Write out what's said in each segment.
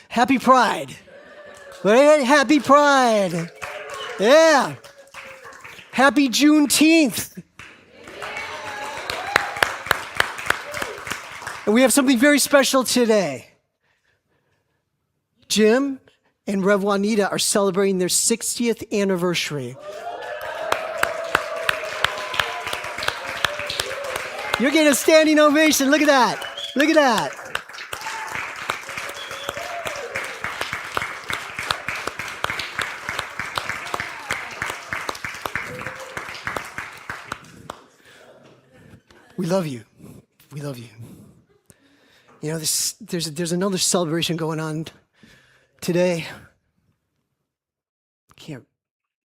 Happy Pride. Right? Happy Pride. Yeah. Happy Juneteenth. And we have something very special today. Jim and Rev Juanita are celebrating their 60th anniversary. You're getting a standing ovation. Look at that. Look at that. We love you. We love you. You know, there's another celebration going on today.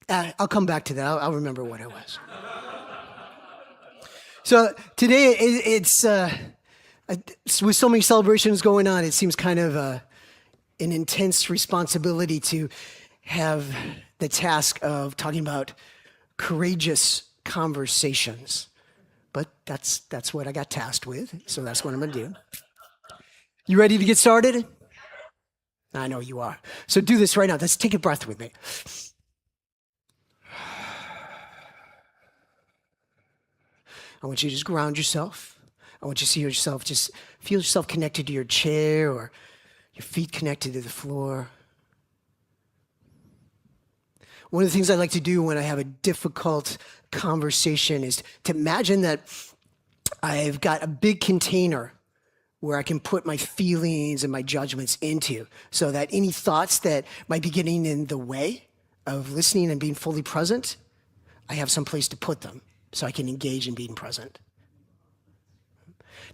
I'll come back to that. I'll remember what it was. So today, it's with so many celebrations going on, it seems kind of an intense responsibility to have the task of talking about courageous conversations. But that's what I got tasked with, so that's what I'm going to do. You ready to get started? I know you are. So do this right now. Let's take a breath with me. I want you to just ground yourself. I want you to see yourself, just feel yourself connected to your chair or your feet connected to the floor. One of the things I like to do when I have a difficult conversation is to imagine that I've got a big container where I can put my feelings and my judgments into, so that any thoughts that might be getting in the way of listening and being fully present, I have some place to put them so I can engage in being present.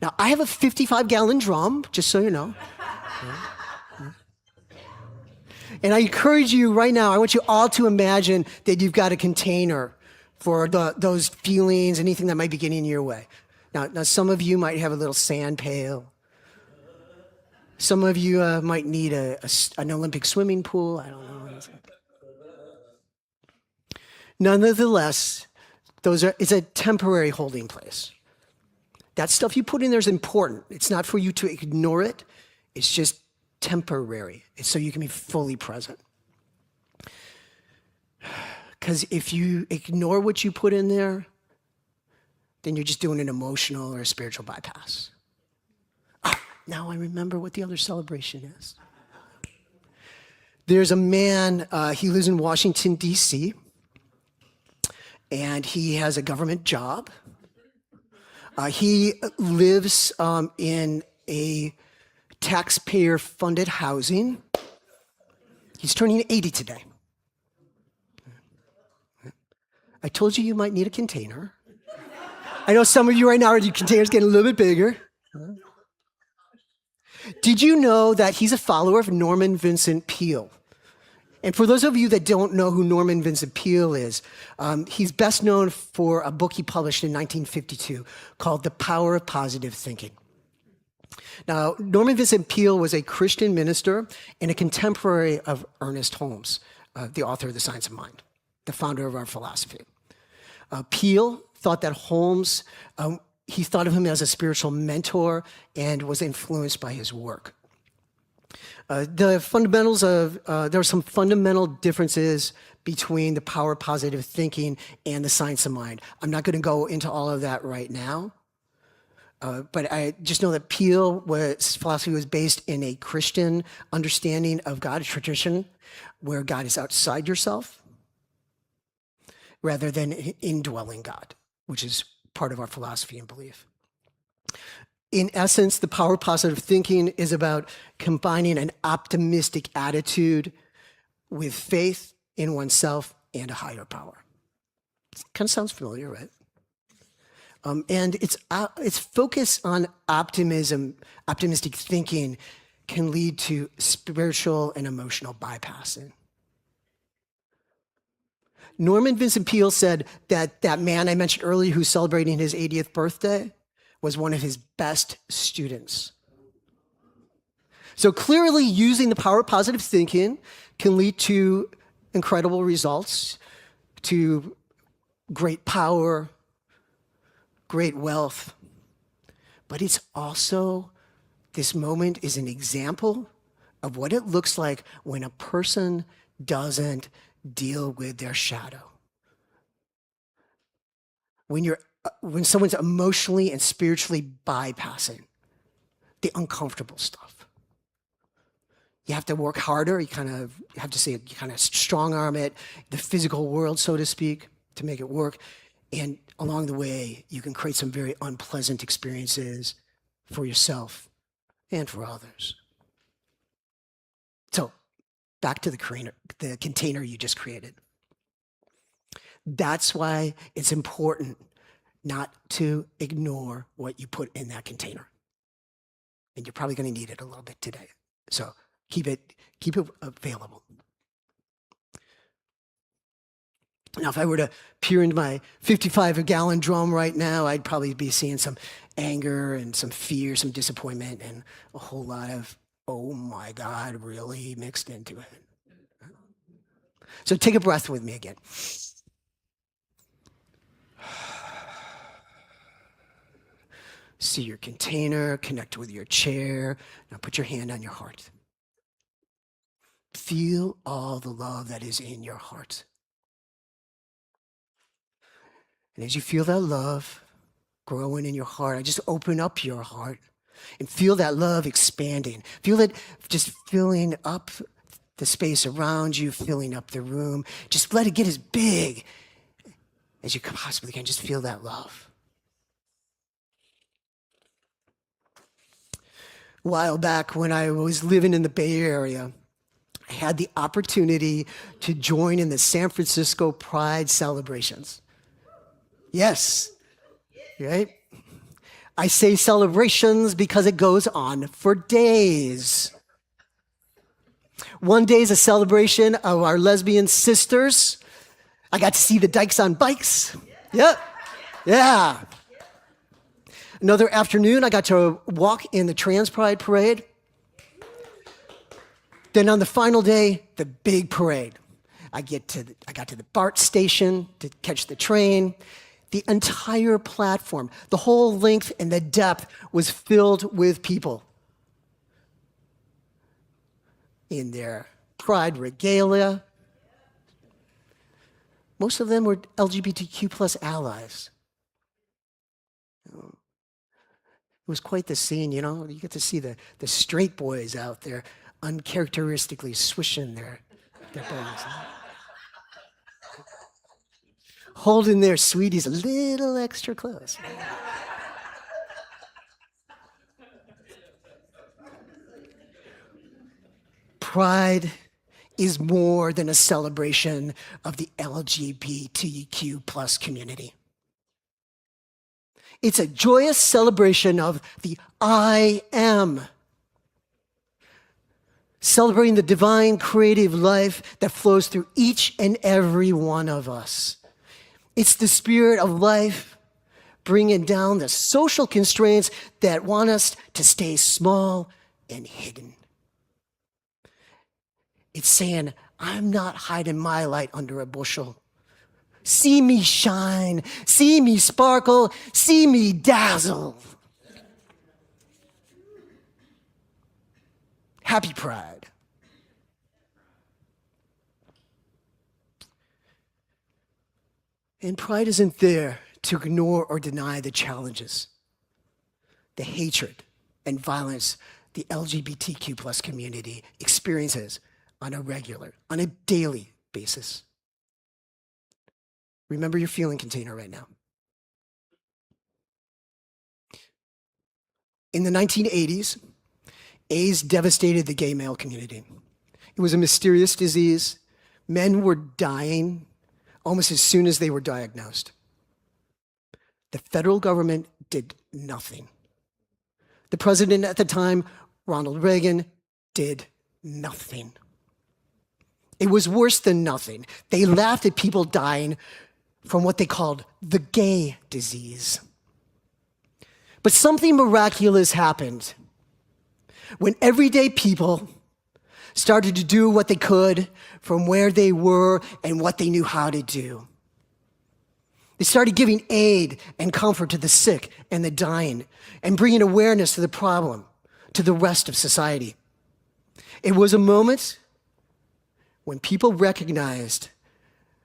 Now, I have a 55-gallon drum, just so you know. And I encourage you right now, I want you all to imagine that you've got a container for those feelings, anything that might be getting in your way. Now, some of you might have a little sand pail. Some of you might need an Olympic swimming pool. I don't know. Nonetheless, it's a temporary holding place. That stuff you put in there is important. It's not for you to ignore it. It's just temporary. It's so you can be fully present. Because if you ignore what you put in there, then you're just doing an emotional or a spiritual bypass. Now I remember what the other celebration is. There's a man, he lives in Washington, D.C., and he has a government job. He lives in a taxpayer-funded housing. He's turning 80 today. I told you might need a container. I know some of you right now, your container's getting a little bit bigger. Did you know that he's a follower of Norman Vincent Peale? And for those of you that don't know who Norman Vincent Peale is, he's best known for a book he published in 1952 called The Power of Positive Thinking. Now, Norman Vincent Peale was a Christian minister and a contemporary of Ernest Holmes, the author of The Science of Mind, the founder of our philosophy. Peale thought that Holmes, he thought of him as a spiritual mentor and was influenced by his work. There are some fundamental differences between the power of positive thinking and the science of mind. I'm not going to go into all of that right now, but I just know that Peale's philosophy was based in a Christian understanding of God, a tradition where God is outside yourself rather than indwelling God, which is part of our philosophy and belief. In essence, the power of positive thinking is about combining an optimistic attitude with faith in oneself and a higher power. It kind of sounds familiar, right? And its focus on optimism, optimistic thinking can lead to spiritual and emotional bypassing. Norman Vincent Peale said that that man I mentioned earlier who's celebrating his 80th birthday was one of his best students. So clearly using the power of positive thinking can lead to incredible results, to great power, great wealth. But it's also, this moment is an example of what it looks like when a person doesn't deal with their shadow. When someone's emotionally and spiritually bypassing the uncomfortable stuff. You have to work harder. You kind of strong arm it, the physical world, so to speak, to make it work. And along the way, you can create some very unpleasant experiences for yourself and for others. So, back to the container you just created. That's why it's important not to ignore what you put in that container. And you're probably going to need it a little bit today. So keep it available. Now, if I were to peer into my 55-gallon drum right now, I'd probably be seeing some anger and some fear, some disappointment, and a whole lot of, oh my God, really mixed into it. So take a breath with me again. See your container, connect with your chair. Now put your hand on your heart. Feel all the love that is in your heart. And as you feel that love growing in your heart, I just open up your heart and feel that love expanding. Feel it just filling up the space around you, filling up the room. Just let it get as big as you possibly can. Just feel that love. A while back when I was living in the Bay Area, I had the opportunity to join in the San Francisco Pride celebrations. Yes, right? I say celebrations because it goes on for days. One day is a celebration of our lesbian sisters. I got to see the dykes on bikes. Yep, yeah. Another afternoon, I got to walk in the Trans Pride Parade. Then on the final day, the big parade. I got to the BART station to catch the train. The entire platform, the whole length and the depth was filled with people in their pride regalia. Most of them were LGBTQ plus allies. It was quite the scene, you know. You get to see the straight boys out there uncharacteristically swishing their bones. Holding their sweeties a little extra close. Pride is more than a celebration of the LGBTQ plus community. It's a joyous celebration of the I am. Celebrating the divine creative life that flows through each and every one of us. It's the spirit of life bringing down the social constraints that want us to stay small and hidden. It's saying, I'm not hiding my light under a bushel. See me shine, see me sparkle, see me dazzle. Happy Pride. And pride isn't there to ignore or deny the challenges, the hatred and violence the LGBTQ plus community experiences on a daily basis. Remember your feeling container right now. In the 1980s, AIDS devastated the gay male community. It was a mysterious disease. Men were dying almost as soon as they were diagnosed. The federal government did nothing. The president at the time, Ronald Reagan, did nothing. It was worse than nothing. They laughed at people dying from what they called the gay disease. But something miraculous happened when everyday people started to do what they could from where they were and what they knew how to do. They started giving aid and comfort to the sick and the dying and bringing awareness to the problem to the rest of society. It was a moment when people recognized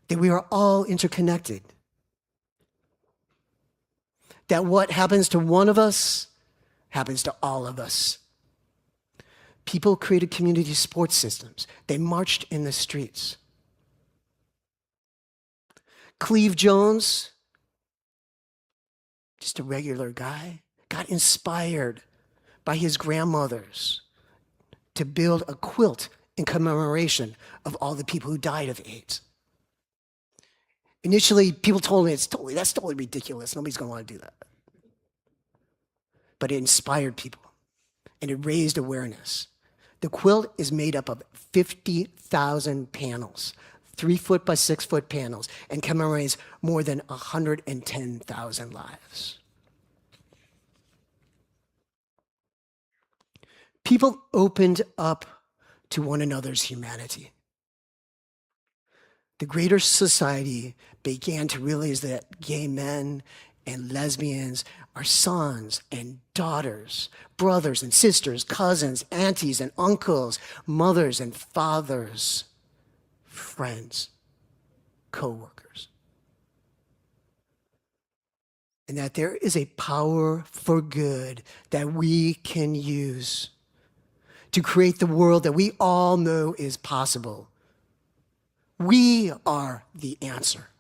that we are all interconnected, that what happens to one of us happens to all of us. People created community support systems. They marched in the streets. Cleve Jones, just a regular guy, got inspired by his grandmothers to build a quilt in commemoration of all the people who died of AIDS. Initially, people told me that's totally ridiculous. Nobody's going to want to do that. But it inspired people, and it raised awareness. The quilt is made up of 50,000 panels, 3-foot by 6-foot panels, and commemorates more than 110,000 lives. People opened up to one another's humanity. The greater society began to realize that gay men and lesbians are sons and daughters, brothers and sisters, cousins, aunties and uncles, mothers and fathers, friends, co-workers. And that there is a power for good that we can use to create the world that we all know is possible. We are the answer.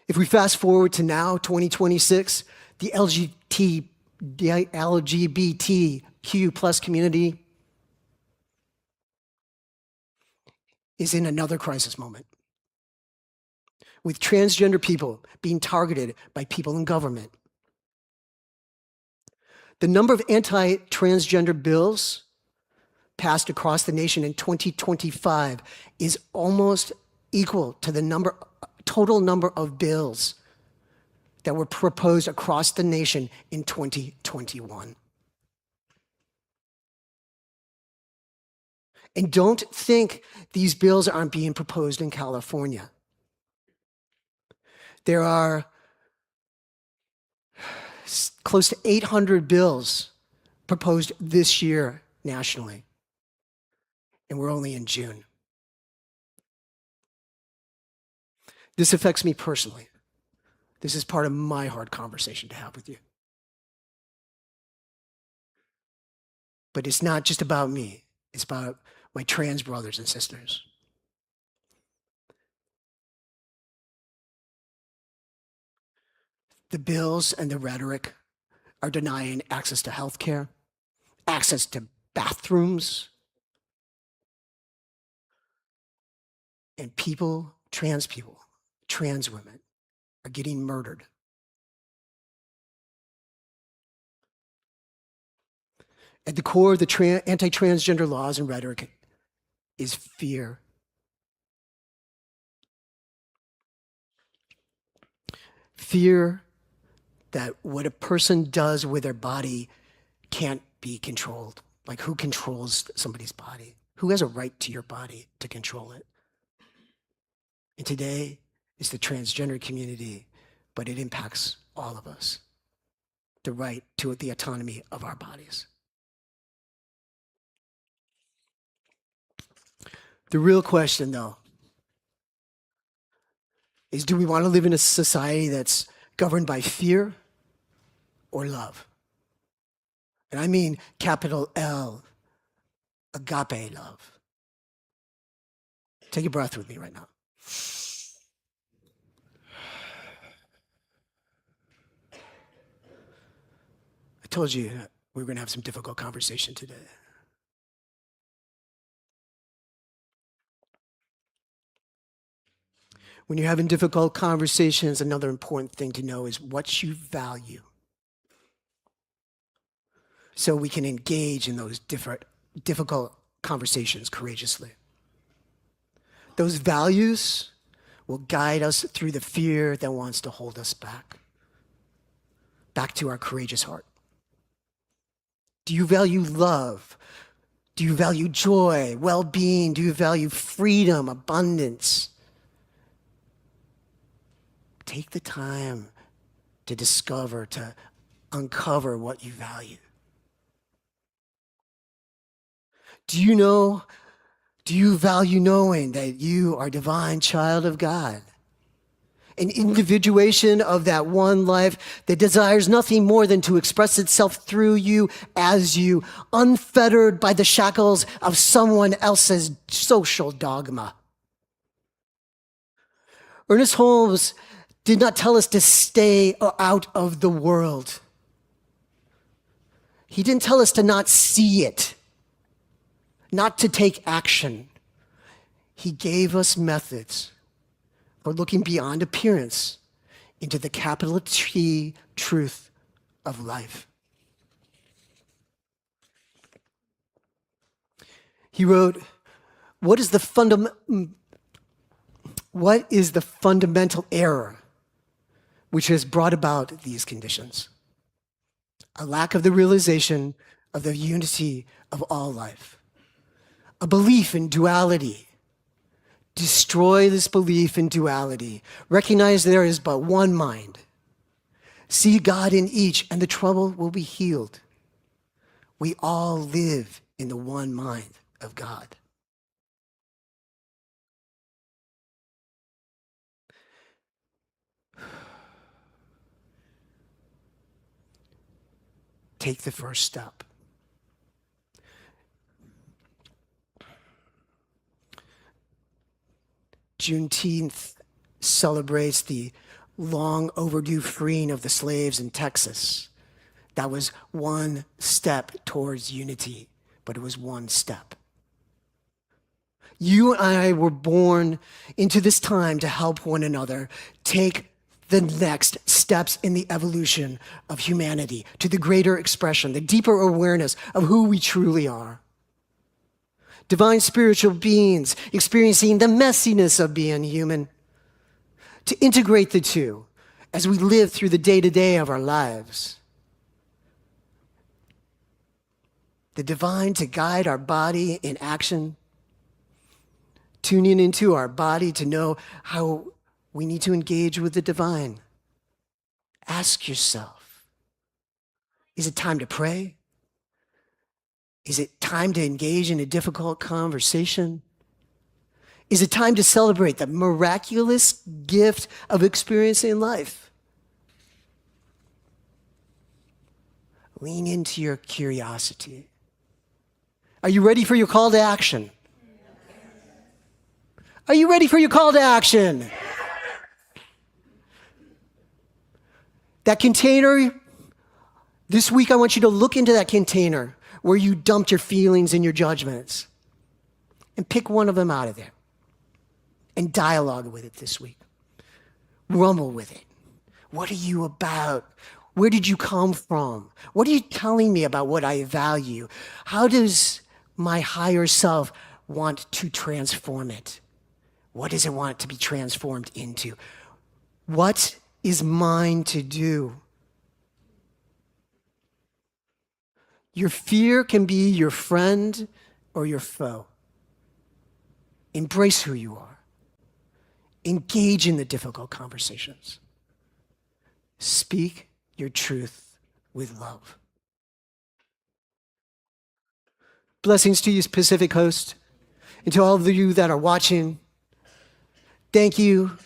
If we fast forward to now, 2026, the LGBTQ plus community is in another crisis moment, with transgender people being targeted by people in government. The number of anti-transgender bills passed across the nation in 2025 is almost equal to the total number of bills that were proposed across the nation in 2021. And don't think these bills aren't being proposed in California. There are close to 800 bills proposed this year nationally, and we're only in June. This affects me personally. This is part of my hard conversation to have with you. But it's not just about me. It's about my trans brothers and sisters. The bills and the rhetoric are denying access to health care, access to bathrooms, and people, trans women, are getting murdered. At the core of the anti-transgender laws and rhetoric is fear. Fear that what a person does with their body can't be controlled. Like, who controls somebody's body? Who has a right to your body to control it? And today is the transgender community, but it impacts all of us. The right to the autonomy of our bodies. The real question, though, is, do we want to live in a society that's governed by fear or love? And I mean capital L, agape love. Take a breath with me right now. I told you we were going to have some difficult conversation today. When you're having difficult conversations, another important thing to know is what you value, so we can engage in those difficult conversations courageously. Those values will guide us through the fear that wants to hold us back to our courageous heart. Do you value love? Do you value joy, well-being? Do you value freedom, abundance? Take the time to discover, to uncover what you value. Do you value knowing that you are a divine child of God? An individuation of that one life that desires nothing more than to express itself through you as you, unfettered by the shackles of someone else's social dogma. Ernest Holmes did not tell us to stay out of the world. He didn't tell us to not see it, not to take action. He gave us methods for looking beyond appearance into the capital T truth of life. He wrote, what is the fundamental error which has brought about these conditions? A lack of the realization of the unity of all life. A belief in duality. Destroy this belief in duality. Recognize there is but one mind. See God in each, and the trouble will be healed. We all live in the one mind of God. Take the first step. Juneteenth celebrates the long overdue freeing of the slaves in Texas. That was one step towards unity, but it was one step. You and I were born into this time to help one another take the next steps in the evolution of humanity to the greater expression, the deeper awareness of who we truly are. Divine spiritual beings experiencing the messiness of being human. To integrate the two as we live through the day-to-day of our lives. The divine to guide our body in action. Tuning into our body to know how we need to engage with the divine. Ask yourself, is it time to pray? Is it time to engage in a difficult conversation? Is it time to celebrate the miraculous gift of experiencing life? Lean into your curiosity. Are you ready for your call to action? Are you ready for your call to action? That container, this week I want you to look into that container where you dumped your feelings and your judgments and pick one of them out of there and dialogue with it this week. Rumble with it. What are you about? Where did you come from? What are you telling me about what I value? How does my higher self want to transform it? What does it want to be transformed into? What is mine to do? Your fear can be your friend or your foe. Embrace who you are. Engage in the difficult conversations. Speak your truth with love. Blessings to you, Pacific Coast, and to all of you that are watching. Thank you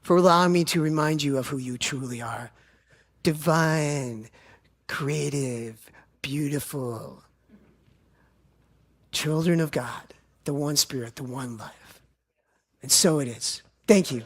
for allowing me to remind you of who you truly are. Divine, creative, beautiful children of God, the one spirit, the one life. And so it is. Thank you.